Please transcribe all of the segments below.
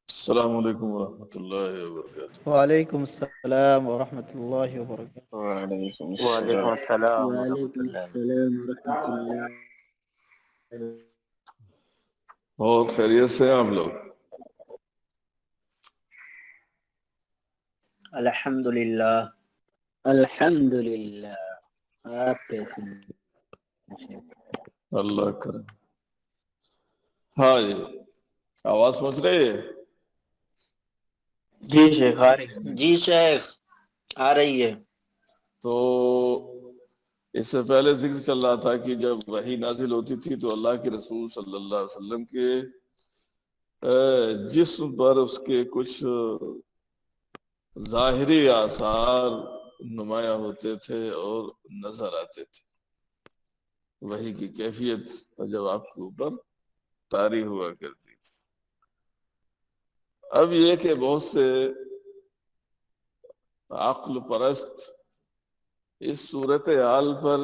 السلام علیکم ورحمۃ اللہ وبرکاتہ۔ وعلیکم السلام ورحمۃ اللہ وبرکاتہ۔ وعلیکم وعلیکم السلام السلام ورحمۃ وعلیکم اللہ۔ السلام ورحمۃ اللہ۔ اور خیریت سے ہیں آپ لوگ؟ الحمدللہ۔ الحمدللہ۔ آپ کیسے ہیں؟ اللہ کرم۔ ہاں جی، آواز پہنچ رہی ہے؟ جی شیخ آ رہی ہے۔ جی شیخ آ رہی ہے۔ تو اس سے پہلے ذکر چل رہا تھا کہ جب وحی نازل ہوتی تھی تو اللہ کے رسول صلی اللہ علیہ وسلم کے جسم پر اس کے کچھ ظاہری آثار نمایاں ہوتے تھے اور نظر آتے تھے، وحی کی کیفیت جب آپ کے اوپر طاری ہوا کرتی تھی۔ اب یہ کہ بہت سے عقل پرست اس صورتحال پر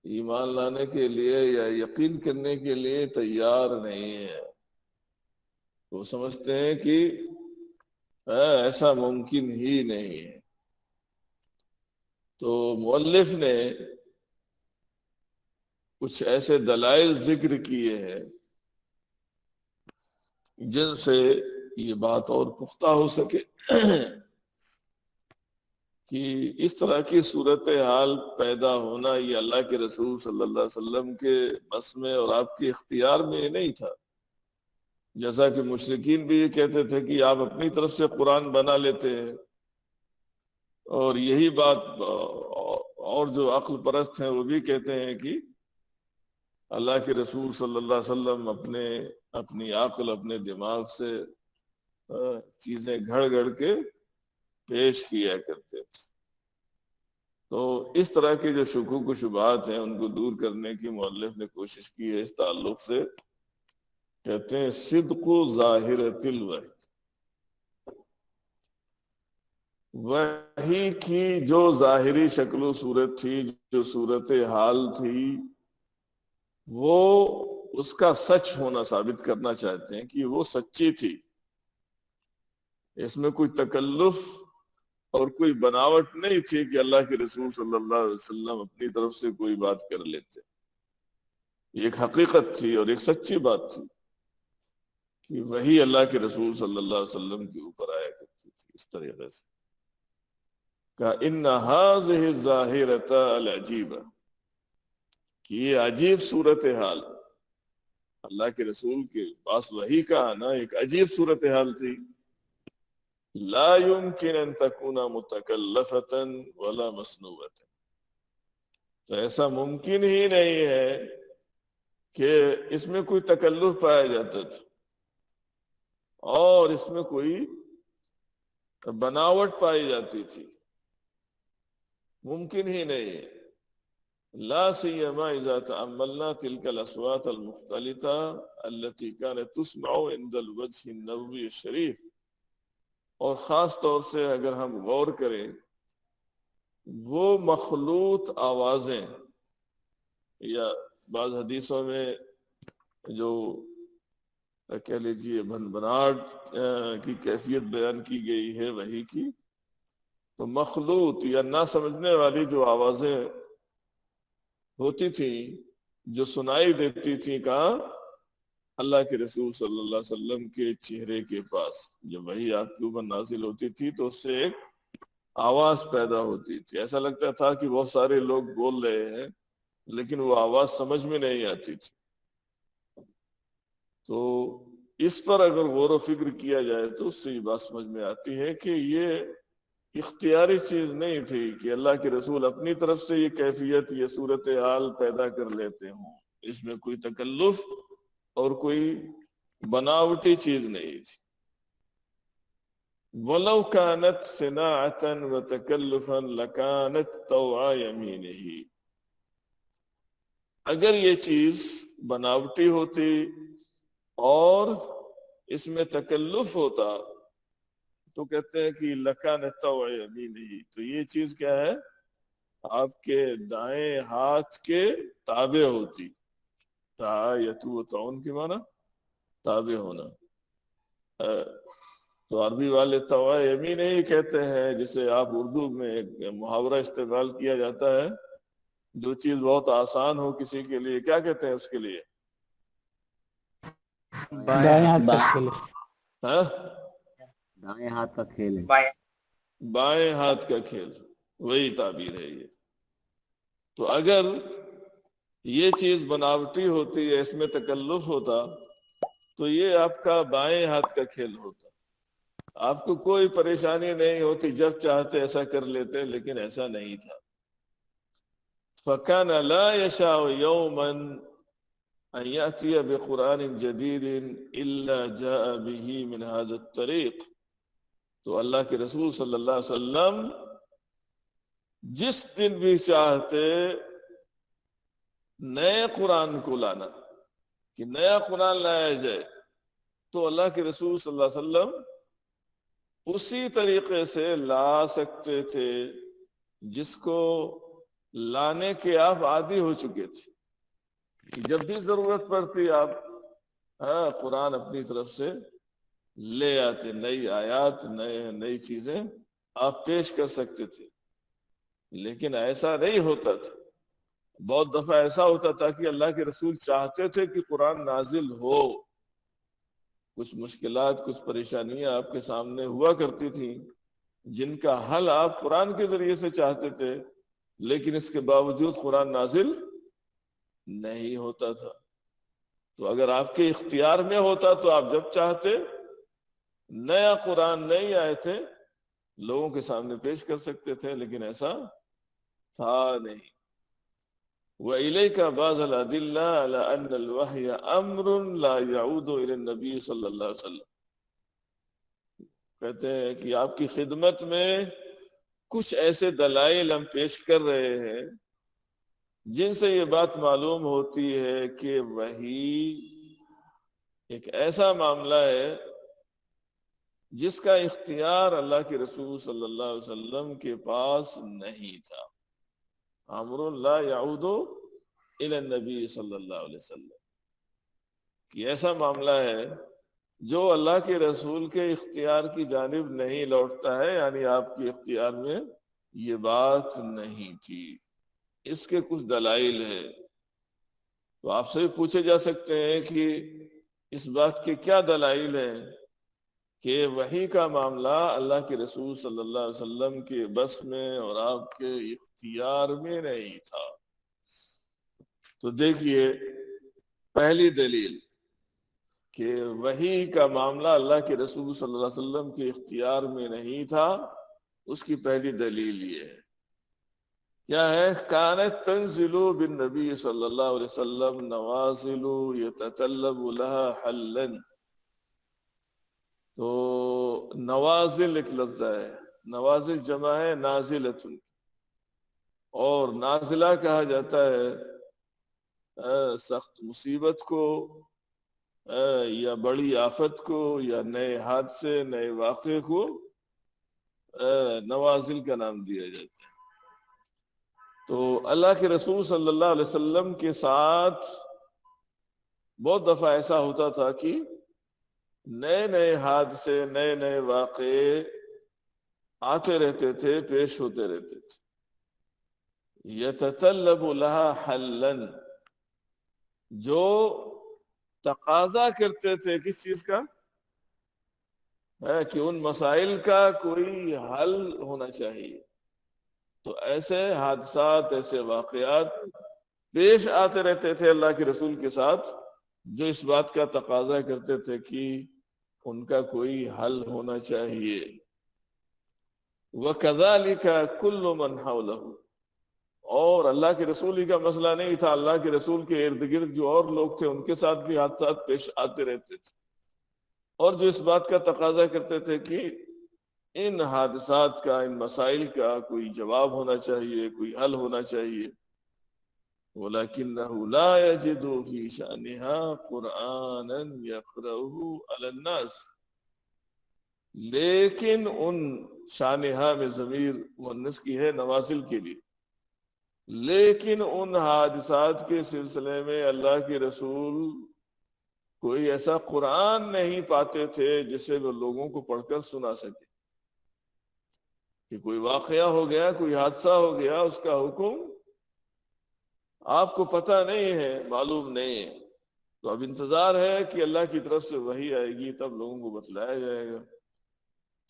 ایمان لانے کے لیے یا یقین کرنے کے لیے تیار نہیں ہے۔ وہ سمجھتے ہیں کہ ایسا ممکن ہی نہیں ہے۔ تو مؤلف نے کچھ ایسے دلائل ذکر کیے ہیں جن سے یہ بات اور پختہ ہو سکے کہ اس طرح کی صورتحال پیدا ہونا یہ اللہ کے رسول صلی اللہ علیہ وسلم کے بس میں اور آپ کے اختیار میں نہیں تھا۔ جیسا کہ مشرکین بھی یہ کہتے تھے کہ آپ اپنی طرف سے قرآن بنا لیتے ہیں، اور یہی بات اور جو عقل پرست ہیں وہ بھی کہتے ہیں کہ اللہ کے رسول صلی اللہ علیہ وسلم اپنی عقل اپنے دماغ سے چیزیں گھڑ گھڑ کے پیش کیا کرتے تھے۔ تو اس طرح کے جو شکوک و شبہات ہیں ان کو دور کرنے کی مؤلف نے کوشش کی ہے۔ اس تعلق سے کہتے ہیں صدق ظاہرۃ الوحی، وحی کی جو ظاہری شکل و صورت تھی، جو صورت حال تھی، وہ اس کا سچ ہونا ثابت کرنا چاہتے ہیں کہ وہ سچی تھی، اس میں کوئی تکلف اور کوئی بناوٹ نہیں تھی کہ اللہ کے رسول صلی اللہ علیہ وسلم اپنی طرف سے کوئی بات کر لیتے۔ یہ ایک حقیقت تھی اور ایک سچی بات تھی کہ وہی اللہ کے رسول صلی اللہ علیہ وسلم کے اوپر آیا کرتی تھی اس طریقے سے۔ کہ ان هذه الظاہرۃ العجیبہ، کہ یہ عجیب صورتحال اللہ کے رسول کے پاس وحی کا آنا ایک عجیب صورتحال تھی۔ لا يمكن ان تكون متکلفۃ ولا مصنوعۃ، تو ایسا ممکن ہی نہیں ہے کہ اس میں کوئی تکلف پایا جاتا تھا اور اس میں کوئی بناوٹ پائی جاتی تھی، ممکن ہی نہیں ہے۔ لا سیما اذا تأملنا تلك الاصوات المختلطة التي كانت تسمع عند الوجه النبوي الشریف، اور خاص طور سے اگر ہم غور کریں وہ مخلوط آوازیں، یا بعض حدیثوں میں جو کہہ لیجیے بھنبھناہٹ کی کیفیت بیان کی گئی ہے وحی کی، تو مخلوط یا نہ سمجھنے والی جو آوازیں ہوتی تھیں جو سنائی دیتی تھیں کہاں؟ اللہ کے رسول صلی اللہ علیہ وسلم کے چہرے کے پاس۔ جب وحی آپ کے اوپر نازل ہوتی تھی تو اس سے ایک آواز پیدا ہوتی تھی، ایسا لگتا تھا کہ بہت سارے لوگ بول رہے ہیں لیکن وہ آواز سمجھ میں نہیں آتی تھی۔ تو اس پر اگر غور و فکر کیا جائے تو اس سے یہ بات سمجھ میں آتی ہے کہ یہ اختیاری چیز نہیں تھی کہ اللہ کے رسول اپنی طرف سے یہ کیفیت یہ صورتحال پیدا کر لیتے ہوں، اس میں کوئی تکلف اور کوئی بناوٹی چیز نہیں تھی۔ وَلَوْ كَانَتْ صِنَاعَةً وَتَكَلُّفًا لَكَانَتْ طَوْعَ يَمِينِهِ، اگر یہ چیز بناوٹی ہوتی اور اس میں تکلف ہوتا تو کہتے ہیں کہ لَكَانَتْ طَوْعَ يَمِينِهِ، تو یہ چیز کیا ہے؟ آپ کے دائیں ہاتھ کے تابع ہوتی. تعایتو تعون کی معنی تابع ہونا. تو عربی والے طوع یمین ہی کہتے ہیں، جسے آپ اردو میں ایک محاورہ استعمال کیا جاتا ہے، جو چیز بہت آسان ہو کسی کے لیے کیا کہتے ہیں اس کے لیے؟ دائیں ہاتھ کا کھیل. ہاں؟ دائیں ہاتھ کا کھیل ہے. بائیں ہاتھ کا کھیل، وہی تعبیر ہے یہ. تو اگر یہ چیز بناوٹی ہوتی ہے، اس میں تکلف ہوتا تو یہ آپ کا بائیں ہاتھ کا کھیل ہوتا، آپ کو کوئی پریشانی نہیں ہوتی، جب چاہتے ایسا کر لیتے، لیکن ایسا نہیں تھا. فَكَانَ لَا يَشَاءُ يَوْمًا أَن يَأْتِيَ بِقُرْآنٍ جَدِيدٍ إِلَّا جَاءَ بِهِ مِنْ هَذَا الطَّرِيقِ. تو اللہ کے رسول صلی اللہ علیہ وسلم جس دن بھی چاہتے نئے قرآن کو لانا، کہ نیا قرآن لایا جائے، تو اللہ کے رسول صلی اللہ علیہ وسلم اسی طریقے سے لا سکتے تھے جس کو لانے کے آپ عادی ہو چکے تھے. جب بھی ضرورت پڑتی آپ قرآن اپنی طرف سے لے آتے، نئی آیات، نئی چیزیں آپ پیش کر سکتے تھے. لیکن ایسا نہیں ہوتا تھا. بہت دفعہ ایسا ہوتا تھا کہ اللہ کے رسول چاہتے تھے کہ قرآن نازل ہو، کچھ مشکلات، کچھ پریشانیاں آپ کے سامنے ہوا کرتی تھیں جن کا حل آپ قرآن کے ذریعے سے چاہتے تھے، لیکن اس کے باوجود قرآن نازل نہیں ہوتا تھا. تو اگر آپ کے اختیار میں ہوتا تو آپ جب چاہتے نیا قرآن، نئی آیتیں لوگوں کے سامنے پیش کر سکتے تھے، لیکن ایسا تھا نہیں. وَإِلَيْكَ بَعْضَ الْأَدِلَّةِ عَلَىٰ أَنَّ الْوَحْيَ أَمْرٌ لَا يَعُودُ إِلَى النَّبِيِّ صلی اللہ علیہ وسلم. کہتے ہیں کہ آپ کی خدمت میں کچھ ایسے دلائل ہم پیش کر رہے ہیں جن سے یہ بات معلوم ہوتی ہے کہ وحی ایک ایسا معاملہ ہے جس کا اختیار اللہ کے رسول صلی اللہ علیہ وسلم کے پاس نہیں تھا. امر لا یعود الی النبی صلی اللہ علیہ وسلم، کہ ایسا معاملہ ہے جو اللہ کے رسول کے اختیار کی جانب نہیں لوٹتا ہے، یعنی آپ کے اختیار میں یہ بات نہیں تھی. اس کے کچھ دلائل ہیں. تو آپ سے پوچھے جا سکتے ہیں کہ اس بات کے کیا دلائل ہیں کہ وحی کا معاملہ اللہ کے رسول صلی اللہ علیہ وسلم کے بس میں اور آپ کے اختیار میں نہیں تھا. تو دیکھیے، پہلی دلیل کہ وحی کا معاملہ اللہ کے رسول صلی اللہ علیہ وسلم کے اختیار میں نہیں تھا، اس کی پہلی دلیل یہ ہے. کیا ہے؟ کانت تنزل بالنبی صلی اللہ علیہ وسلم نوازل یتطلب لها حلا. تو نوازل ایک لفظ ہے، نوازل جمع ہے نازلۃ، اور نازلہ کہا جاتا ہے سخت مصیبت کو، یا بڑی آفت کو، یا نئے حادثے، نئے واقعے کو نوازل کا نام دیا جاتا ہے. تو اللہ کے رسول صلی اللہ علیہ وسلم کے ساتھ بہت دفعہ ایسا ہوتا تھا کہ نئے نئے حادثے، نئے نئے واقعے آتے رہتے تھے، پیش ہوتے رہتے تھے. یتطلب لها حلا، جو تقاضا کرتے تھے کس چیز کا؟ کہ ان مسائل کا کوئی حل ہونا چاہیے. تو ایسے حادثات، ایسے واقعات پیش آتے رہتے تھے اللہ کے رسول کے ساتھ، جو اس بات کا تقاضا کرتے تھے کہ ان کا کوئی حل ہونا چاہیے. وَكَذَلِكَ كُلُّ مَنْ حَوْلَهُ، اور اللہ کے رسول ہی کا مسئلہ نہیں تھا، اللہ کے رسول کے ارد گرد جو اور لوگ تھے ان کے ساتھ بھی حادثات پیش آتے رہتے تھے، اور جو اس بات کا تقاضا کرتے تھے کہ ان حادثات کا، ان مسائل کا کوئی جواب ہونا چاہیے، کوئی حل ہونا چاہیے. وَلَكِنَّهُ لَا يَجِدُ فِي شَأْنِهَا قُرْآنًا يَقْرَؤُهُ عَلَى النَّاسِ. لیکن ان شانہا میں ضمیر مؤنث کی ہے نوازل کے لیے، لیکن ان حادثات کے سلسلے میں اللہ کے رسول کوئی ایسا قرآن نہیں پاتے تھے جسے وہ لوگوں کو پڑھ کر سنا سکے. کہ کوئی واقعہ ہو گیا، کوئی حادثہ ہو گیا، اس کا حکم آپ کو پتہ نہیں ہے، معلوم نہیں ہے، تو اب انتظار ہے کہ اللہ کی طرف سے وحی آئے گی، تب لوگوں کو بتلایا جائے گا.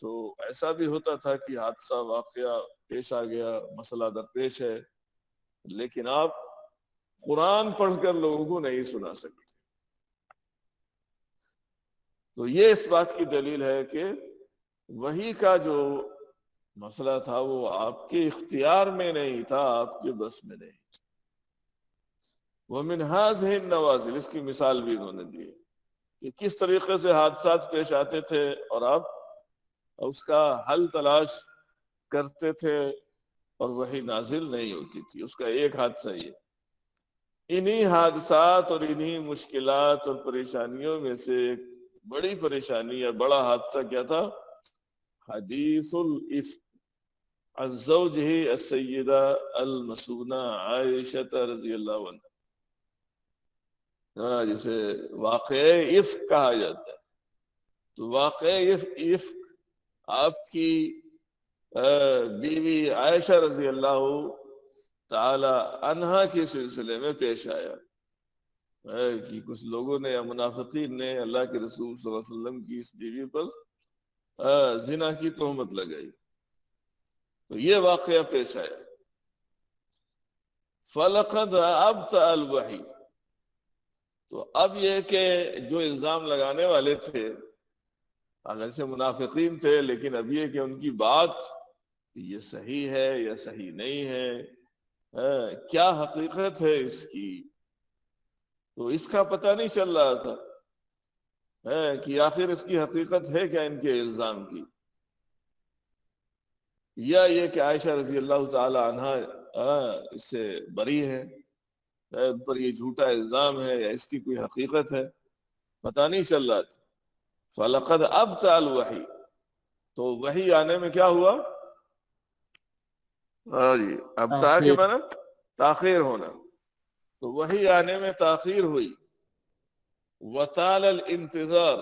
تو ایسا بھی ہوتا تھا کہ حادثہ واقعہ پیش آ گیا، مسئلہ درپیش ہے، لیکن آپ قرآن پڑھ کر لوگوں کو نہیں سنا سکتے. تو یہ اس بات کی دلیل ہے کہ وحی کا جو مسئلہ تھا وہ آپ کے اختیار میں نہیں تھا، آپ کے بس میں نہیں تھا. وَمِنْ هَذِهِ النَّوَازِلِ، اس کی مثال بھی انہوں نے دی کہ کس طریقے سے حادثات پیش آتے تھے اور آپ اس کا حل تلاش کرتے تھے اور وحی نازل نہیں ہوتی تھی. اس کا ایک حادثہ یہ، انہی حادثات اور انہی مشکلات اور پریشانیوں میں سے ایک بڑی پریشانی یا بڑا حادثہ کیا تھا؟ حدیث الافک عن زوجہ السیدہ المسونہ عائشہ رضی اللہ عنہ، جسے واقعہ افک کہا جاتا ہے. تو واقعہ افک آپ کی بیوی عائشہ رضی اللہ تعالی عنہا کے سلسلے میں پیش آیا کہ کچھ لوگوں نے یا منافقین نے اللہ کے رسول صلی اللہ علیہ وسلم کی اس بیوی پر زنا کی تہمت لگائی. تو یہ واقعہ پیش آیا. فَلَقَدْ أَبْطَأَ الْوَحْيُ، تو اب یہ کہ جو الزام لگانے والے تھے اگر سے منافقین تھے، لیکن اب یہ کہ ان کی بات یہ صحیح ہے یا صحیح نہیں ہے، کیا حقیقت ہے اس کی، تو اس کا پتہ نہیں چل رہا تھا کہ آخر اس کی حقیقت ہے کیا ان کے الزام کی، یا یہ کہ عائشہ رضی اللہ تعالی عنہ اس سے بری ہے، ان پر یہ جھوٹا الزام ہے یا اس کی کوئی حقیقت ہے، پتہ نہیں چل رہا تھا. فَلَقَدْ أَبْطَأَ الْوَحْيُ، تو وحی آنے میں کیا ہوا؟ جی ابطاء کے معنی تاخیر ہونا، تو وحی آنے میں تاخیر ہوئی. وَطَالَ الْانتظار،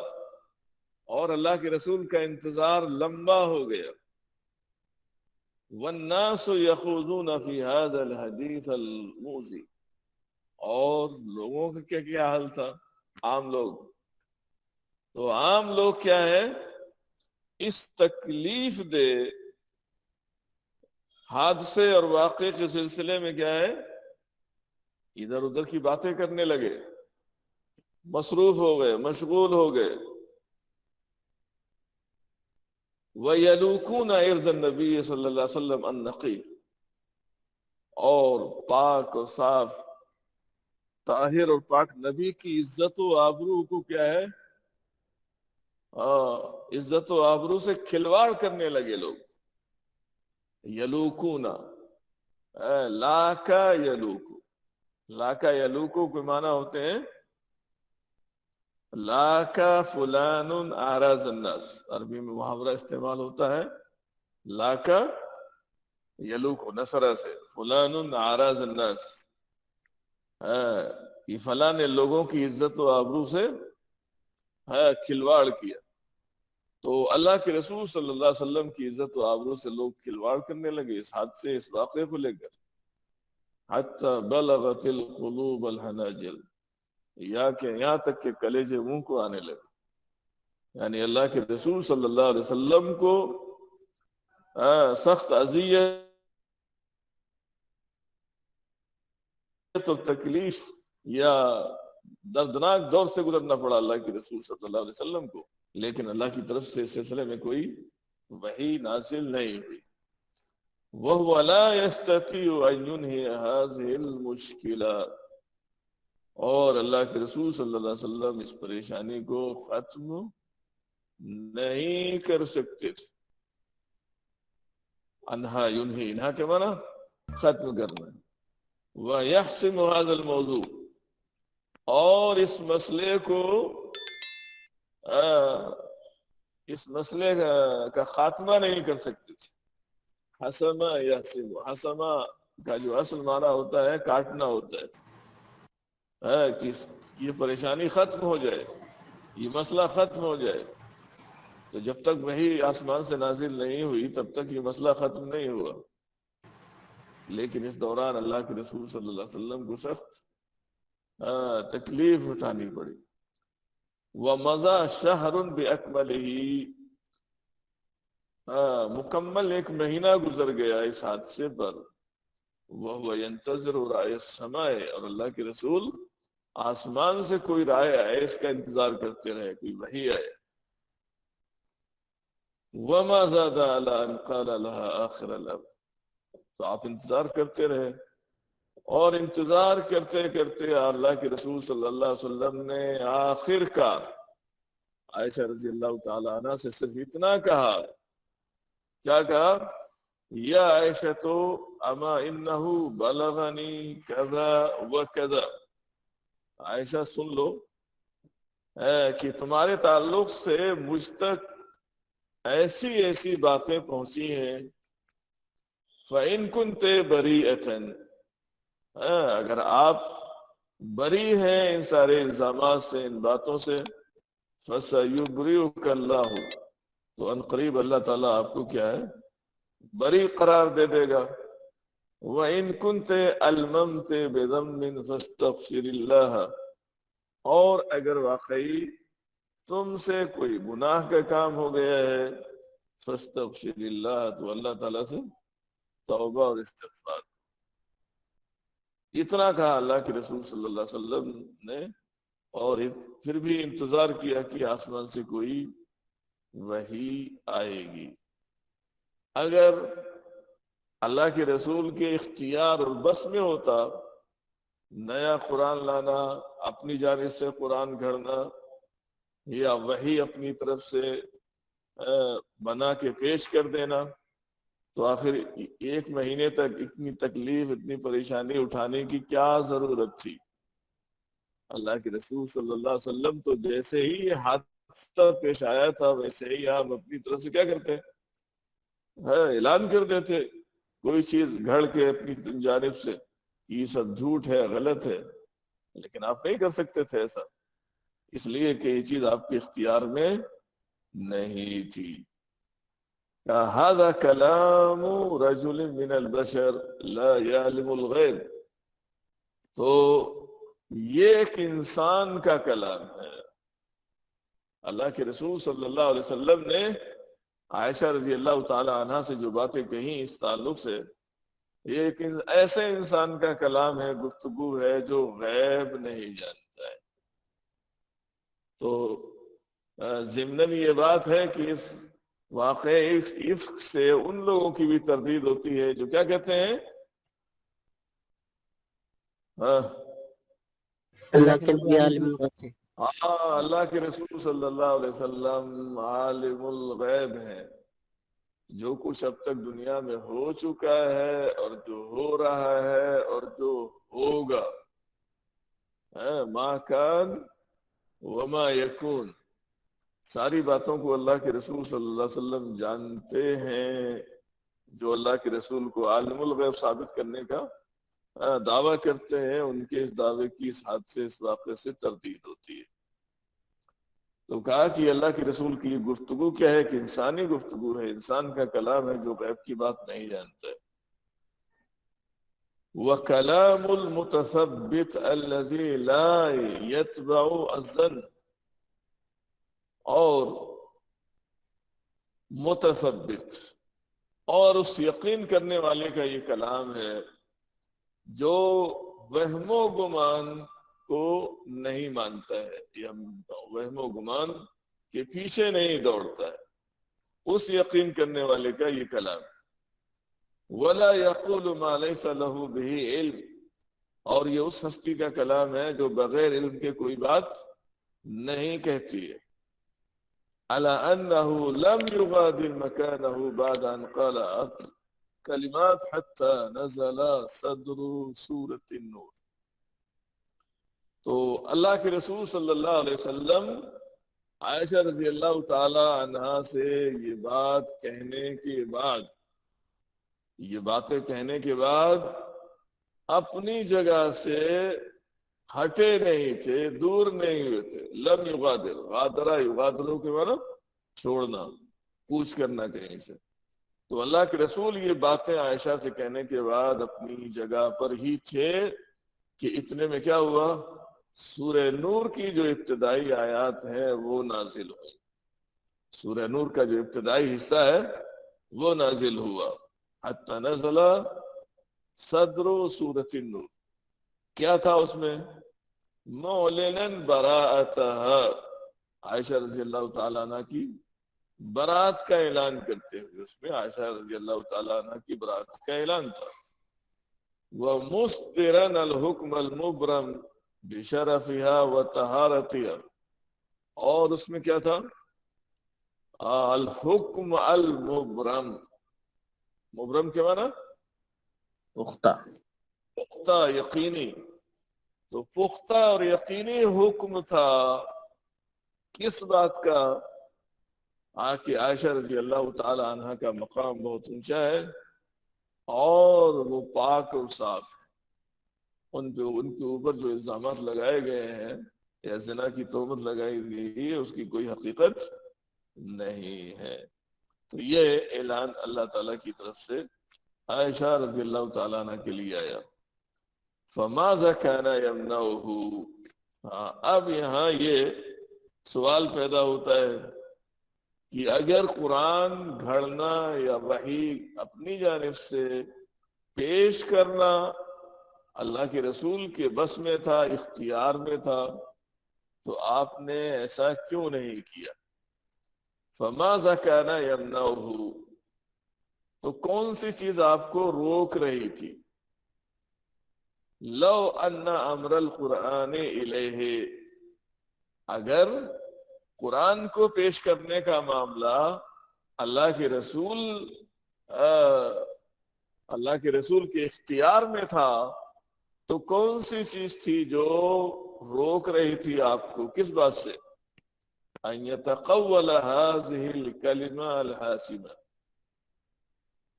اور اللہ کے رسول کا انتظار لمبا ہو گیا. وَالنَّاسُ يَخُوضُونَ فِي هَذَا الْحَدِيثَ الْمُؤْذِي، اور لوگوں کا کیا حال تھا؟ عام لوگ. تو عام لوگ کیا ہے؟ اس تکلیف دہ حادثے اور واقعے کے سلسلے میں کیا ہے؟ ادھر ادھر کی باتیں کرنے لگے، مصروف ہو گئے، مشغول ہو گئے. وَيَلُوكُونَ عِرْضَ النَّبِيِّ صلی اللہ علیہ وسلم النَّقِيِّ، اور پاک اور صاف طاہر اور پاک نبی کی عزت و آبرو کو کیا ہے؟ عزت و آبرو سے کھلواڑ کرنے لگے لوگ. یلوکونا، لاکا یلوکو، لاکا یلوکو کے معنی ہوتے ہیں لاکا فلان اعراض الناس، عربی میں محاورہ استعمال ہوتا ہے لاکا یلوکو، نصرہ سے، فلان اعراض الناس، کہ فلاں نے لوگوں کی عزت و آبرو سے کھلواڑ کیا. تو اللہ کے رسول صلی اللہ علیہ وسلم کی عزت و آبرو سے لوگ کھلواڑ کرنے لگے اس حادثے، اس واقعے کو لے کر. حتی بلغت القلوب الحناجر، یہاں تک کہ کلیجے منہ کو آنے لگے. یعنی اللہ کے رسول صلی اللہ علیہ وسلم کو سخت اذیت تو تکلیف یا دردناک دور سے گزرنا پڑا اللہ کے رسول صلی اللہ علیہ وسلم کو، لیکن اللہ کی طرف سے اس سلسلے میں کوئی وحی نازل نہیں ہوئی. وَهُوَ لَا يَسْتَطِيعُ أَن يُنْهِيَ هَذِهِ الْمُشْكِلَاتِ، اور اللہ کے رسول صلی اللہ علیہ وسلم اس پریشانی کو ختم نہیں کر سکتے تھے. انہا ینہی، انہا کے معنی ختم کرنا. وَيَحْسِمُ هَذَا الْمَوْضُوعَ، اور اس مسئلے کو اس مسئلے کا خاتمہ نہیں کر سکتے تھے. حسمہ یحسم، حسمہ کا جو اصل معنی ہوتا ہے کاٹنا ہوتا ہے کہ یہ پریشانی ختم ہو جائے، یہ مسئلہ ختم ہو جائے. تو جب تک وحی آسمان سے نازل نہیں ہوئی تب تک یہ مسئلہ ختم نہیں ہوا. لیکن اس دوران اللہ کے رسول صلی اللہ علیہ وسلم کو سخت تکلیف اٹھانی پڑی. وَمَضَى شَهْرٌ بِأَكْمَلِهِ، مکمل ایک مہینہ گزر گیا اس حادثے پر. وَهُوَ يَنْتَظِرُ رَأْيَ السَّمَاءِ، اور اللہ کے رسول آسمان سے کوئی رائے آئے اس کا انتظار کرتے رہے، کوئی وحی آئے. وَمَا زَادَ عَلَىٰ أَنْ قَالَ لَهَا آخِرَ الْأَمْرِ، تو آپ انتظار کرتے رہے، اور انتظار کرتے کرتے اللہ کے رسول صلی اللہ علیہ وسلم نے آخر کار عائشہ رضی اللہ تعالی عنہ سے صرف اتنا کہا. کیا کہا؟ یا عائشہ تو اما انہو بلغنی کذا و کذا، عائشہ سن لو کہ تمہارے تعلق سے مجھ تک ایسی ایسی باتیں پہنچی ہیں. فَإِن كُنْتَ بَرِيئَةً، اگر آپ بری ہیں ان سارے الزامات سے، ان باتوں سے، فَسَيُبْرِئُكَ اللَّهُ، تو ان قریب اللہ تعالیٰ آپ کو کیا ہے؟ بری قرار دے دے گا. وَإِن كُنْتَ أَلْمَمْتَ بِذَنْبٍ فَاسْتَغْفِرِ اللَّهَ، اور اگر واقعی تم سے کوئی گناہ کا کام ہو گیا ہے، فَاسْتَغْفِرِ اللَّهَ، تو اللہ تعالیٰ سے توبہ اور استغفار. اتنا کہا اللہ کے رسول صلی اللہ علیہ وسلم نے، اور پھر بھی انتظار کیا کہ آسمان سے کوئی وحی آئے گی. اگر اللہ کے رسول کے اختیار اور بس میں ہوتا نیا قرآن لانا، اپنی جانب سے قرآن گھڑنا، یا وحی اپنی طرف سے بنا کے پیش کر دینا، تو آخر ایک مہینے تک اتنی تکلیف، اتنی پریشانی اٹھانے کی کیا ضرورت تھی؟ اللہ کے رسول صلی اللہ علیہ وسلم تو جیسے ہی یہ حادثہ پیش آیا تھا ویسے ہی آپ اپنی طرف سے کیا کرتے؟ اعلان کر دیتے کوئی چیز گھڑ کے اپنی جانب سے کہ یہ سب جھوٹ ہے، غلط ہے. لیکن آپ نہیں کر سکتے تھے ایسا، اس لیے کہ یہ چیز آپ کے اختیار میں نہیں تھی. هذا كلام رجل من البشر لا يعلم الغيب، تو یہ ایک انسان کا کلام ہے. اللہ کے رسول صلی اللہ علیہ وسلم نے عائشہ رضی اللہ تعالی عنہ سے جو باتیں کہیں اس تعلق سے، یہ ایک ایسے انسان کا کلام ہے، گفتگو ہے جو غیب نہیں جانتا ہے. تو ضمناً یہ بات ہے کہ اس واقع عفق سے ان لوگوں کی بھی تردید ہوتی ہے جو کیا کہتے ہیں؟ اللہ کے نبی عالم الغیب تھے. اللہ کے رسول صلی اللہ علیہ وسلم عالم الغیب ہیں، جو کچھ اب تک دنیا میں ہو چکا ہے اور جو ہو رہا ہے اور جو ہوگا، ما کان وما یکون، ساری باتوں کو اللہ کے رسول صلی اللہ علیہ وسلم جانتے ہیں. جو اللہ کے رسول کو عالم الغیب ثابت کرنے کا دعویٰ کرتے ہیں، ان کے اس دعوے کی اس حادثے، اس واقعے سے تردید ہوتی ہے. تو کہا کہ اللہ کے رسول کی یہ گفتگو کیا ہے؟ کہ انسانی گفتگو ہے، انسان کا کلام ہے جو غیب کی بات نہیں جانتا ہے. وَكَلَامُ الْمُتَثَبِّتِ الَّذِي لَا يَتْبَعُ الظَّنَّ، اور متثبت اور اس یقین کرنے والے کا یہ کلام ہے جو وہم و گمان کو نہیں مانتا ہے، یا وہم و گمان کے پیچھے نہیں دوڑتا ہے. اس یقین کرنے والے کا یہ کلام. وَلَا يَقُولُ مَا لَيْسَ لَهُ بِهِ عِلْمٍ، اور یہ اس ہستی کا کلام ہے جو بغیر علم کے کوئی بات نہیں کہتی ہے. عَلَىٰ أَنَّهُ لَمْ يُغَادِرْ مَكَانَهُ بَعْدَ أَنْ قَالَ الكلمات حتى نزل صدر سورة النور. تو اللہ کے رسول صلی اللہ علیہ وسلم عائشہ رضی اللہ تعالی عنہا سے یہ باتیں کہنے کے بعد اپنی جگہ سے ہٹے نہیں تھے، دور نہیں ہوئے تھے. لم یغادر، غادرہ یغادروں کے معنی چھوڑنا، کوچ کرنا کہیں سے. تو اللہ کے رسول یہ باتیں عائشہ سے کہنے کے بعد اپنی جگہ پر ہی تھے کہ اتنے میں کیا ہوا؟ سورہ نور کی جو ابتدائی آیات ہیں وہ نازل ہوئی. سورہ نور کا جو ابتدائی حصہ ہے وہ نازل ہوا. حتی نزل صدر سورۃ النور. کیا تھا اس میں؟ معلنا براءتہا، عائشہ رضی اللہ تعالیٰ عنہ کی برات کا اعلان کرتے ہوئے. اس میں عائشہ رضی اللہ تعالیٰ عنہ کی برات کا اعلان تھا. وَمُصْدِرًا الْحُكْمَ الْمُبْرَمْ بِشَرَفِهَا وَطَهَارَتِهَا. اور اس میں کیا تھا؟ الحکم المبرم. مبرم کے معنی پختہ. پختہ، یقینی. تو پختہ اور یقینی حکم تھا کس بات کا؟ کہ عائشہ رضی اللہ تعالی عنہ کا مقام بہت اونچا ہے اور وہ پاک اور صاف ہے. ان کے اوپر جو الزامات لگائے گئے ہیں یا زنا کی تہمت لگائی گئی ہے اس کی کوئی حقیقت نہیں ہے. تو یہ اعلان اللہ تعالیٰ کی طرف سے عائشہ رضی اللہ تعالیٰ عنہ کے لیے آیا. فَمَاذَا كَانَ يَمْنَعُهُ. اب یہاں یہ سوال پیدا ہوتا ہے کہ اگر قرآن گھڑنا یا وحی اپنی جانب سے پیش کرنا اللہ کے رسول کے بس میں تھا، اختیار میں تھا، تو آپ نے ایسا کیوں نہیں کیا؟ فَمَاذَا كَانَ يَمْنَعُهُ. تو کون سی چیز آپ کو روک رہی تھی؟ لَوْ أَنَّ أَمْرَ الْقُرْآنِ إِلَيْهِ. اگر قرآن کو پیش کرنے کا معاملہ اللہ کے رسول کے اختیار میں تھا تو کون سی چیز تھی جو روک رہی تھی آپ کو؟ کس بات سے؟ ان يتقول هذه الكلمة الحاسمة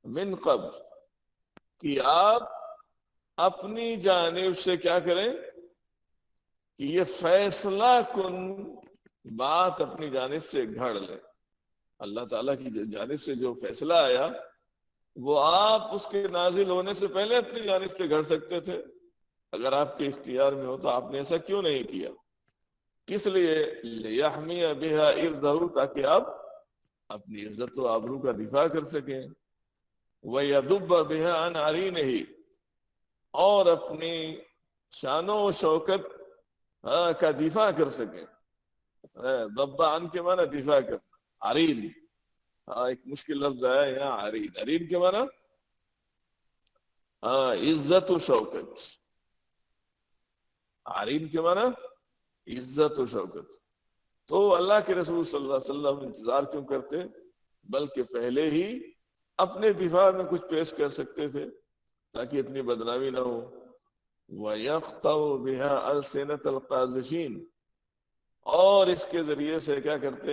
من قبل، کہ آپ اپنی جانب سے کیا کریں کہ یہ فیصلہ کن بات اپنی جانب سے گھڑ لیں. اللہ تعالیٰ کی جانب سے جو فیصلہ آیا وہ آپ اس کے نازل ہونے سے پہلے اپنی جانب سے گھڑ سکتے تھے. اگر آپ کے اختیار میں ہو تو آپ نے ایسا کیوں نہیں کیا؟ کس لیے؟ لِيَحْمِيَ بِهَا عِرْضَهُ، تاکہ آپ اپنی عزت و آبرو کا دفاع کر سکیں. وَيَذُبَّ بِهَا عَنْ عَرِينِهِ، اور اپنی شان و شوکت کا دفاع کر سکیں. ضب عن کے معنی دفاع کرنا. عرین، ایک مشکل لفظ ہے یہاں عرین. عرین کے معنی عزت و شوکت. عرین کے معنی عزت و شوکت. تو اللہ کے رسول صلی اللہ علیہ وسلم انتظار کیوں کرتے؟ بلکہ پہلے ہی اپنے دفاع میں کچھ پیش کر سکتے تھے تاکہ اتنی بدنامی نہ ہو. وَيَقْطَعُ بِهَا أَلْسِنَةَ الْقَاذِفِينَ، اور اس کے ذریعے سے کیا کرتے؟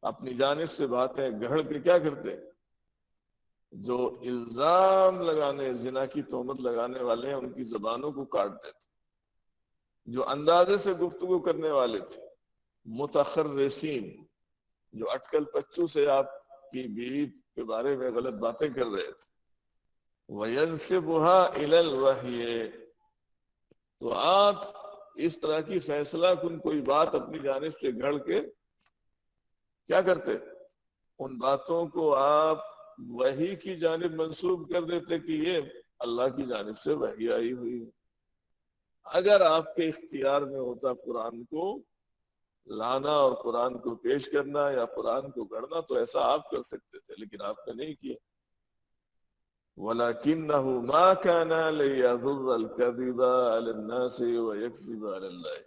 اپنی جانب سے باتیں گھڑ کے کیا کرتے؟ جو الزام لگانے، زنا کی تہمت لگانے والے ہیں ان کی زبانوں کو کاٹ دیتے. جو اندازے سے گفتگو کرنے والے تھے، متخرسین، جو اٹکل پچو سے آپ کی بیوی کے بارے میں غلط باتیں کر رہے تھے. وَيَنْسِبُهَا إِلَى الْوَحْيِ، تو آپ اس طرح کی فیصلہ کن کوئی بات اپنی جانب سے گھڑ کے کیا کرتے؟ ان باتوں کو آپ وحی کی جانب منسوب کر دیتے کہ یہ اللہ کی جانب سے وحی آئی ہوئی. اگر آپ کے اختیار میں ہوتا قرآن کو لانا اور قرآن کو پیش کرنا یا قرآن کو گھڑنا تو ایسا آپ کر سکتے تھے، لیکن آپ نے نہیں کیا. وَلَكِنَّهُ مَا كَانَ لِيَذُرَّ الْكَذِبَ عَلَى النَّاسِ وَيَكْذِبَ عَلَى اللَّهِ.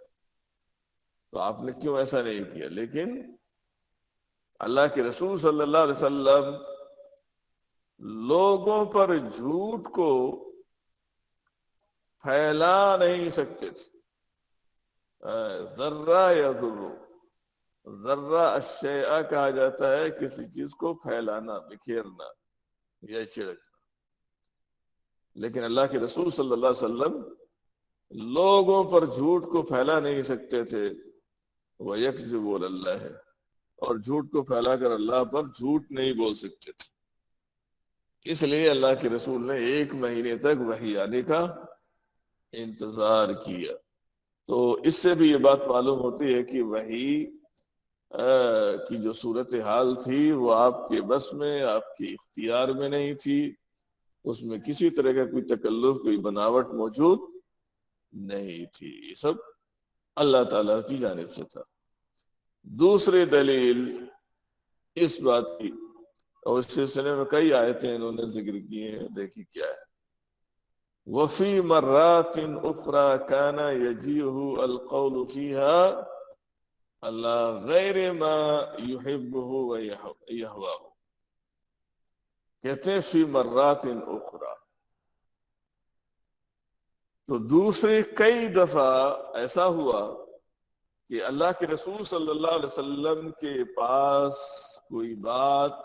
تو آپ نے کیوں ایسا نہیں کیا؟ لیکن اللہ کے رسول صلی اللہ علیہ وسلم لوگوں پر جھوٹ کو پھیلا نہیں سکتے تھے. ذرہ یا ذرہ الشیء کہا جاتا ہے کسی چیز کو پھیلانا، بکھیرنا یا چھڑکنا. لیکن اللہ کے رسول صلی اللہ علیہ وسلم لوگوں پر جھوٹ کو پھیلا نہیں سکتے تھے. وَيَكْذِبُ عَلَى اللَّهِ، اور جھوٹ کو پھیلا کر اللہ پر جھوٹ نہیں بول سکتے تھے. اس لیے اللہ کے رسول نے 1 مہینے تک وحی آنے کا انتظار کیا. تو اس سے بھی یہ بات معلوم ہوتی ہے کہ وحی کی جو صورتحال تھی وہ آپ کے بس میں، آپ کے اختیار میں نہیں تھی. اس میں کسی طرح کا کوئی تکلف، کوئی بناوٹ موجود نہیں تھی. یہ سب اللہ تعالیٰ کی جانب سے تھا. دوسری دلیل اس بات کی، اور اس سلسلے میں کئی آیتیں انہوں نے ذکر کی ہیں. دیکھیے کیا ہے. وفی مرات اخرى كان يجيءه القول فيها على غیر ما يحبه ويهواه. کہتے ہیں فی مرات اخرى، تو دوسری کئی دفعہ ایسا ہوا کہ اللہ کے رسول صلی اللہ علیہ وسلم کے پاس کوئی بات،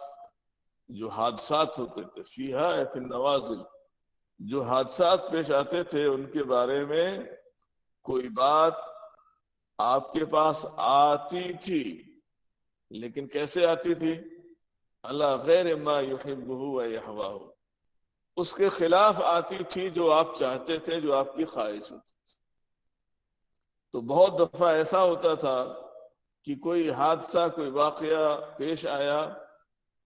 جو حادثات ہوتے تھے، فیہا فی النوازل، جو حادثات پیش آتے تھے ان کے بارے میں کوئی بات آپ کے پاس آتی تھی. لیکن کیسے آتی تھی؟ اللہ غیر ما یحبہ ویہواہ، اس کے خلاف آتی تھی جو آپ چاہتے تھے، جو آپ کی خواہش ہوتی تھی. تو بہت دفعہ ایسا ہوتا تھا کہ کوئی حادثہ، کوئی واقعہ پیش آیا،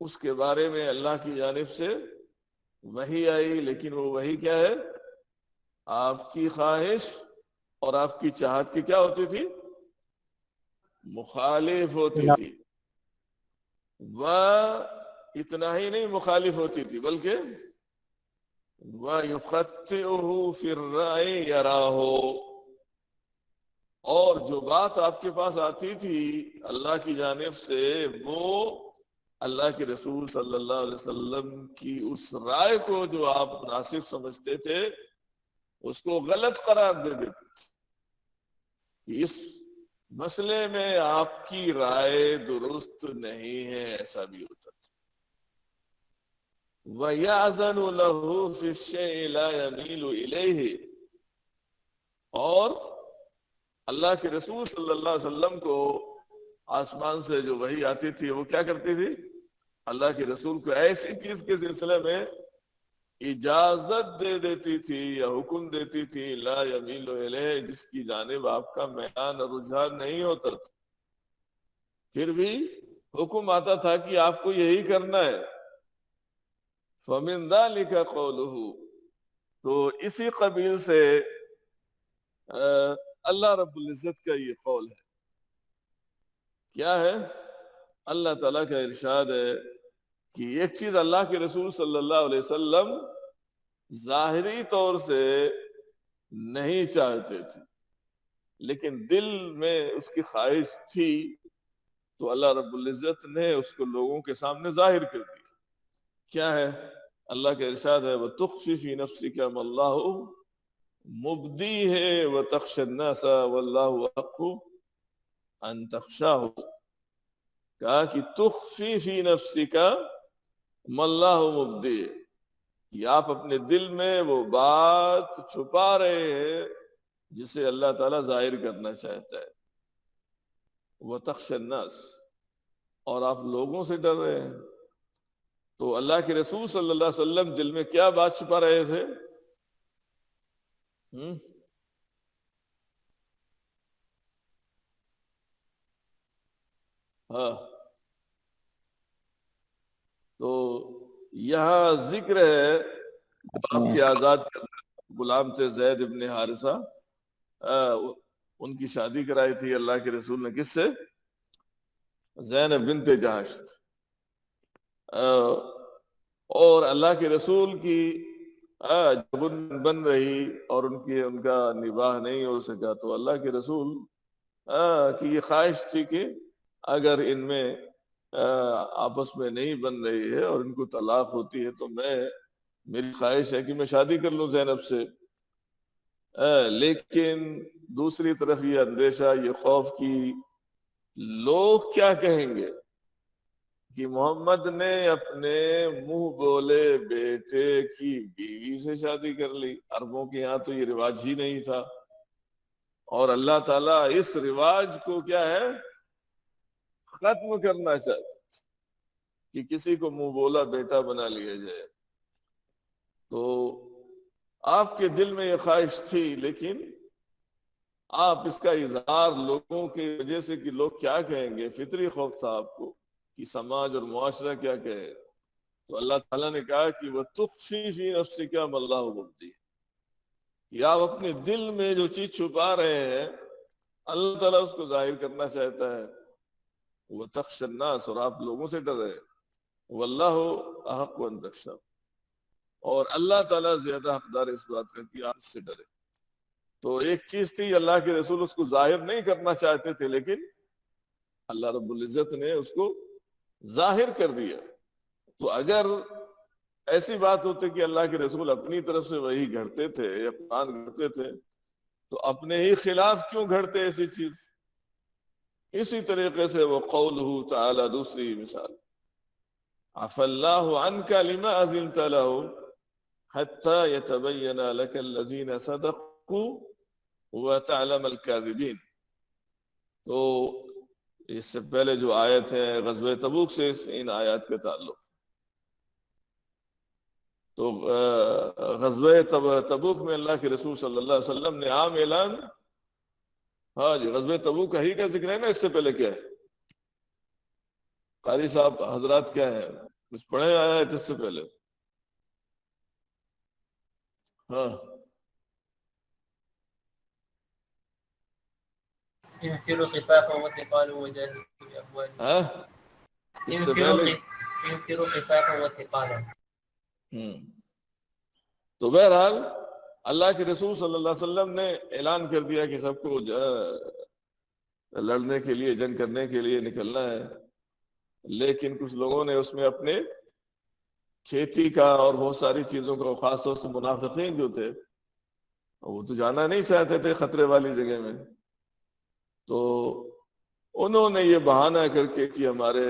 اس کے بارے میں اللہ کی جانب سے وحی آئی، لیکن وہ وحی کیا ہے؟ آپ کی خواہش اور آپ کی چاہت کی کیا ہوتی تھی؟ مخالف ہوتی تھی. وہ اتنا ہی نہیں مخالف ہوتی تھی، بلکہ وَيُخَطِّئُهُ فِي الرَّأْيِ يَرَاهُ، اور جو بات آپ کے پاس آتی تھی اللہ کی جانب سے، وہ اللہ کے رسول صلی اللہ علیہ وسلم کی اس رائے کو جو آپ مناسب سمجھتے تھے، اس کو غلط قرار دے دیتے تھے کہ اس مسئلے میں آپ کی رائے درست نہیں ہے. ایسا بھی ہوتا تھا. وَيَأْذَنُ لَهُ فِي الشَّيْءِ لَا يَمِيلُ إِلَيْهِ، اور اللہ کے رسول صلی اللہ علیہ وسلم کو آسمان سے جو وحی آتی تھی وہ کیا کرتی تھی؟ اللہ کے رسول کو ایسی چیز کے سلسلے میں اجازت دے دیتی تھی یا حکم دیتی تھی لا یمیل الیہ، جس کی جانب آپ کا میلان اور رجحان نہیں ہوتا تھا. پھر بھی حکم آتا تھا کہ آپ کو یہی کرنا ہے. فَمِن ذَلِكَ قَوْلُهُ، تو اسی قبیل سے اللہ رب العزت کا یہ قول ہے. کیا ہے؟ اللہ تعالیٰ کا ارشاد ہے کہ ایک چیز اللہ کے رسول صلی اللہ علیہ وسلم ظاہری طور سے نہیں چاہتے تھے، لیکن دل میں اس کی خواہش تھی، تو اللہ رب العزت نے اس کو لوگوں کے سامنے ظاہر کر دیا. کیا ہے؟ اللہ کا ارشاد ہے وَتُخْفِي فِي نَفْسِكَ مَا اللَّهُ مُبْدِيهِ وَتَخْشَى النَّاسَ وَاللَّهُ أَحَقُّ أَن تَخْشَاهُ. کہا کہ تخفی فی نفسک ما اللہ مبدی، کہ آپ اپنے دل میں وہ بات چھپا رہے ہیں جسے اللہ تعالیٰ ظاہر کرنا چاہتا ہے. وَتَخْشَى النَّاسَ، اور آپ لوگوں سے ڈر رہے ہیں. تو اللہ کے رسول صلی اللہ علیہ وسلم دل میں کیا بات چھپا رہے تھے؟ ہاں، تو یہاں ذکر ہے آپ کے آزاد غلام تھے زید ابن حارثہ، ان کی شادی کرائی تھی اللہ کے رسول نے کس سے؟ زینب بنت جہش. اور اللہ کے رسول کی جب بن رہی اور ان کا نباہ نہیں ہو سکا، تو اللہ کے رسول کی یہ خواہش تھی کہ اگر ان میں آپس میں نہیں بن رہی ہے اور ان کو طلاق ہوتی ہے تو میری خواہش ہے کہ میں شادی کر لوں زینب سے، لیکن دوسری طرف یہ اندیشہ، یہ خوف کی لوگ کیا کہیں گے کہ محمد نے اپنے منہ بولے بیٹے کی بیوی سے شادی کر لی۔ عربوں کے یہاں تو یہ رواج ہی نہیں تھا، اور اللہ تعالیٰ اس رواج کو کیا ہے ختم کرنا چاہتے کہ کسی کو منہ بولا بیٹا بنا لیا جائے۔ تو آپ کے دل میں یہ خواہش تھی، لیکن آپ اس کا اظہار لوگوں کی وجہ سے کہ لوگ کیا کہیں گے، فطری خوف تھا آپ کو کہ سماج اور معاشرہ کیا کہے، تو اللہ تعالیٰ نے کہا کہ وہ تخفی فی نفسک ما اللہ مبدی، کہ آپ اپنے دل میں جو چیز چھپا رہے ہیں اللہ تعالیٰ اس کو ظاہر کرنا چاہتا ہے۔ وہ تخشى الناس، اور آپ لوگوں سے ڈرے، واللہ احق ان تخشى، اور اللہ تعالیٰ زیادہ حقدار اس بات کا کہ آپ اس سے ڈرے۔ تو ایک چیز تھی اللہ کے رسول اس کو ظاہر نہیں کرنا چاہتے تھے، لیکن اللہ رب العزت نے اس کو ظاہر کر دیا۔ تو اگر ایسی بات ہوتی کہ اللہ کے رسول اپنی طرف سے وہی گھڑتے تھے یا قرآن گھڑتے تھے تو اپنے ہی خلاف کیوں گھڑتے ایسی چیز؟ اسی طریقے سے وہ قولہ تعالی، دوسری مثال، عفا اللہ عنک لما اذنت لهم حتى يتبين لك الذين صدقوا وتعلم الكاذبين۔ تو اس سے پہلے جو آیت ہے غزوہ تبوک سے ان آیات کے تعلق، تو غزوہ تبوک میں اللہ کے رسول صلی اللہ علیہ وسلم نے عام اعلان، ہاں جی غزوہ تبوک کا ہی کا ذکر ہے نا، اس سے پہلے کیا ہے قاری صاحب حضرات کیا ہے کچھ پڑھے آیا ہے اس سے پہلے؟ ہاں انفروا خفافا وثقالا وجاهدوا بأموالكم ہاں اس سے پہلے انفروا خفافا وثقالا۔ تو بہرحال اللہ کے رسول صلی اللہ علیہ وسلم نے اعلان کر دیا کہ سب کو لڑنے کے لیے، جنگ کرنے کے لیے نکلنا ہے، لیکن کچھ لوگوں نے اس میں اپنے کھیتی کا اور بہت ساری چیزوں کا، خاص طور سے منافقین جو تھے وہ تو جانا نہیں چاہتے تھے خطرے والی جگہ میں، تو انہوں نے یہ بہانہ کر کے کہ ہمارے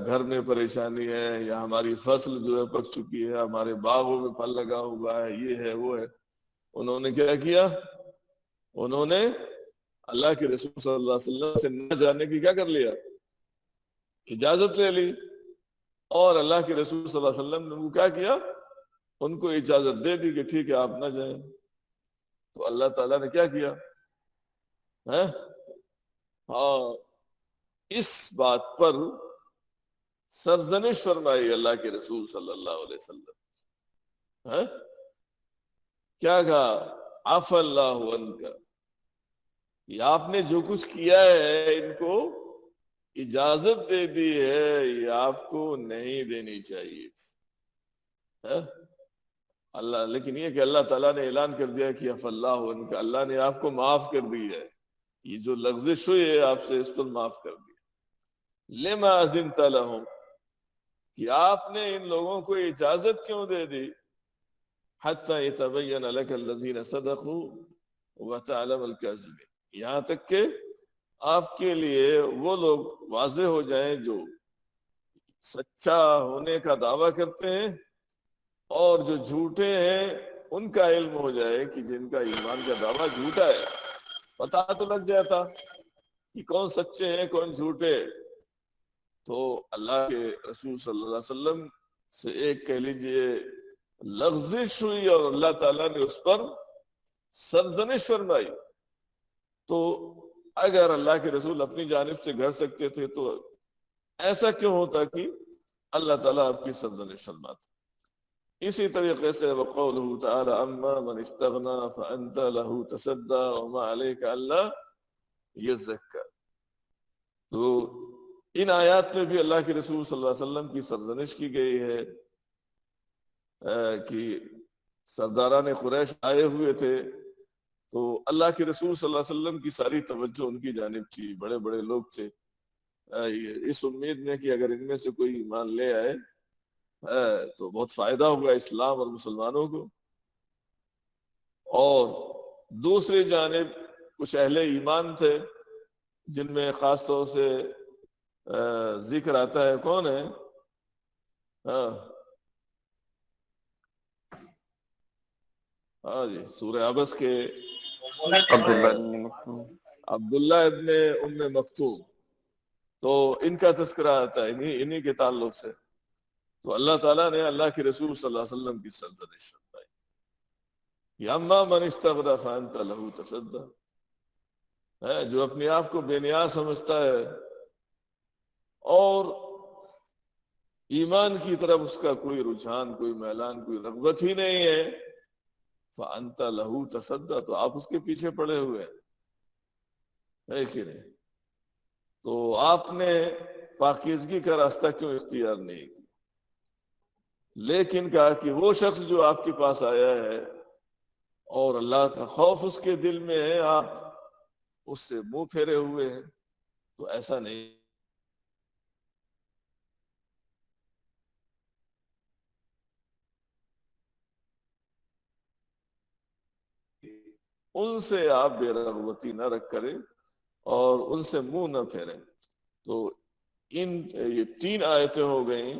گھر میں پریشانی ہے یا ہماری فصل جو ہے پک چکی ہے، ہمارے باغوں میں پھل لگا ہوا ہے، یہ ہے وہ ہے، انہوں نے کیا کیا، انہوں نے اللہ کے رسول صلی اللہ علیہ وسلم سے نہ جانے کی کیا کر لیا، اجازت لے لی، اور اللہ کے رسول صلی اللہ علیہ وسلم نے ان کو کیا کیا، ان کو اجازت دے دی کہ ٹھیک ہے آپ نہ جائیں۔ تو اللہ تعالیٰ نے کیا کیا، ہاں اس بات پر سرزنش فرمائی اللہ کے رسول صلی اللہ علیہ وسلم، کیا کہا، عفا اللہ عنک، یہ آپ نے جو کچھ کیا ہے ان کو اجازت دے دی ہے، یہ آپ کو نہیں دینی چاہیے تھی اللہ، لیکن یہ کہ اللہ تعالیٰ نے اعلان کر دیا کہ عفا اللہ عنک، اللہ نے آپ کو معاف کر دی ہے، یہ جو لغزش ہوئی ہے آپ سے اس پر معاف کر دیا۔ لما اذنت لهم، کہ آپ نے ان لوگوں کو اجازت کیوں دے دی، حتی یتبین لک الذین صدقوا وتعلم الکاذبین، یہاں تک کہ آپ کے لیے وہ لوگ واضح ہو جائیں جو سچا ہونے کا دعویٰ کرتے ہیں اور جو جھوٹے ہیں ان کا علم ہو جائے کہ جن کا ایمان کا دعویٰ جھوٹا ہے، پتہ تو لگ جاتا کہ کون سچے ہیں کون جھوٹے۔ تو اللہ کے رسول صلی اللہ علیہ وسلم سے ایک کہہ لیجئے لغزش ہوئی اور اللہ تعالیٰ نے اس پر سرزنش فرمائی۔ تو اگر اللہ کے رسول اپنی جانب سے گھر سکتے تھے تو ایسا کیوں ہوتا کہ اللہ تعالیٰ آپ کی سرزنش فرماتا۔ اسی طریقے سے وقولہ تعالی اما من استغنا فانت له تصدى وما عليك الا يزكى، تو ان آیات میں بھی اللہ کے رسول صلی اللہ علیہ وسلم کی سرزنش کی گئی ہے کہ سرداران قریش آئے ہوئے تھے، تو اللہ کے رسول صلی اللہ علیہ وسلم کی ساری توجہ ان کی جانب تھی، بڑے بڑے لوگ تھے، اس امید میں کہ اگر ان میں سے کوئی ایمان لے آئے تو بہت فائدہ ہوگا اسلام اور مسلمانوں کو. اور دوسری جانب کچھ اہل ایمان تھے جن میں خاص طور سے ذکر آتا ہے. کون ہے؟ ہاں جی، سورہ عبس کے عبداللہ ابن ام مکتوم. تو ان کا تذکرہ آتا ہے انہی کے تعلق سے. تو اللہ تعالیٰ نے اللہ کے رسول صلی اللہ علیہ وسلم کی سرزنش فرمائی کہ اما من استغنی فانت له تصدی، جو اپنے آپ کو بے نیاز سمجھتا ہے اور ایمان کی طرف اس کا کوئی رجحان، کوئی میلان، کوئی رغبت ہی نہیں ہے، فانت له تصدی، تو آپ اس کے پیچھے پڑے ہوئے ہیں کہ نہیں؟ تو آپ نے پاکیزگی کا راستہ کیوں اختیار نہیں کیا؟ لیکن کہا کہ وہ شخص جو آپ کے پاس آیا ہے اور اللہ کا خوف اس کے دل میں ہے، آپ اس سے منہ پھیرے ہوئے ہیں، تو ایسا نہیں. ان سے آپ بے رغبتی نہ رکھ کریں اور ان سے منہ نہ پھیریں. تو یہ 3 آیتیں ہو گئیں.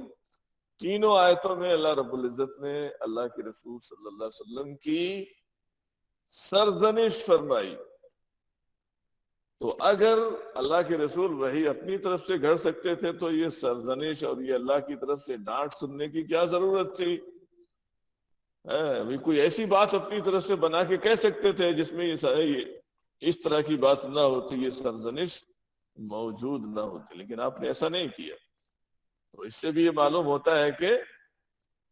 تینوں آیتوں میں اللہ رب العزت نے اللہ کے رسول صلی اللہ علیہ وسلم کی سرزنش فرمائی. تو اگر اللہ کے رسول وہی اپنی طرف سے گھڑ سکتے تھے تو یہ سرزنش اور یہ اللہ کی طرف سے ڈانٹ سننے کی کیا ضرورت تھی؟ کوئی ایسی بات اپنی طرف سے بنا کے کہہ سکتے تھے جس میں یہ اس طرح کی بات نہ ہوتی، یہ سرزنش موجود نہ ہوتی، لیکن آپ نے ایسا نہیں کیا. تو اس سے بھی یہ معلوم ہوتا ہے کہ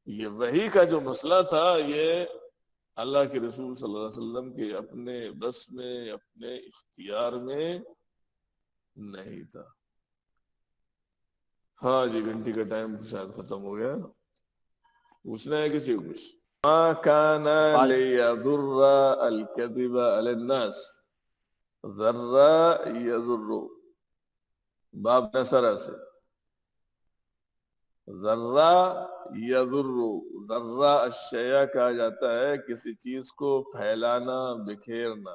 یہ وحی کا جو مسئلہ تھا یہ اللہ کے رسول صلی اللہ علیہ وسلم کے اپنے بس میں، اپنے اختیار میں نہیں تھا. ہاں جی، گھنٹی کا ٹائم شاید ختم ہو گیا. پوچھنا ہے کسی کو کچھ؟ ما كان ليضر الكذب على الناس ذرا يضر، باب نصرہ سے ذرہ یضر، ذرہ الشیء کہا جاتا ہے کسی چیز کو پھیلانا، بکھیرنا.